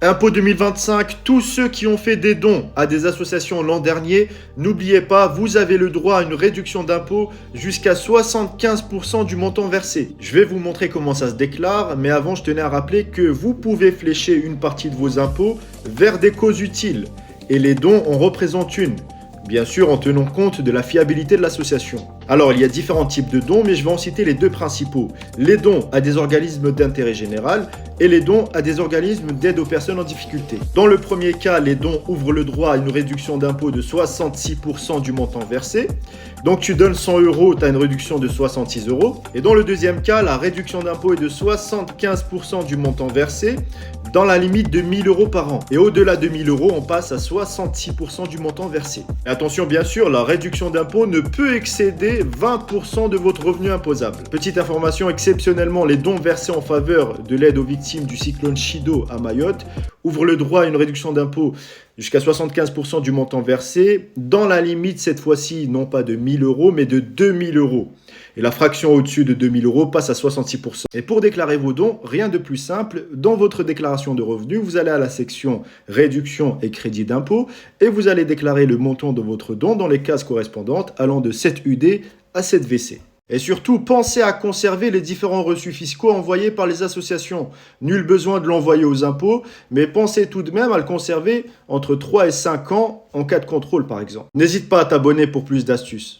Impôt 2025, tous ceux qui ont fait des dons à des associations l'an dernier, n'oubliez pas, vous avez le droit à une réduction d'impôt jusqu'à 75% du montant versé. Je vais vous montrer comment ça se déclare, mais avant je tenais à rappeler que vous pouvez flécher une partie de vos impôts vers des causes utiles, et les dons en représentent une. Bien sûr en tenant compte de la fiabilité de l'association. Alors il y a différents types de dons, mais je vais en citer les deux principaux. Les dons à des organismes d'intérêt général et les dons à des organismes d'aide aux personnes en difficulté. Dans le premier cas, les dons ouvrent le droit à une réduction d'impôt de 66% du montant versé. Donc tu donnes 100 euros, tu as une réduction de 66 euros. Et dans le deuxième cas, la réduction d'impôt est de 75% du montant versé dans la limite de 1000 euros par an. Et au-delà de 1000 euros, on passe à 66% du montant versé. Et attention, bien sûr, la réduction d'impôt ne peut excéder 20% de votre revenu imposable. Petite information, exceptionnellement, les dons versés en faveur de l'aide aux victimes du cyclone Chido à Mayotte ouvrent le droit à une réduction d'impôt jusqu'à 75% du montant versé, dans la limite cette fois-ci non pas de 1000 euros mais de 2000 euros. Et la fraction au-dessus de 2000 euros passe à 66%. Et pour déclarer vos dons, rien de plus simple. Dans votre déclaration de revenus, vous allez à la section réduction et crédit d'impôt et vous allez déclarer le montant de votre don dans les cases correspondantes allant de 7 UD à 7 VC. Et surtout, pensez à conserver les différents reçus fiscaux envoyés par les associations. Nul besoin de l'envoyer aux impôts, mais pensez tout de même à le conserver entre 3 et 5 ans en cas de contrôle par exemple. N'hésite pas à t'abonner pour plus d'astuces.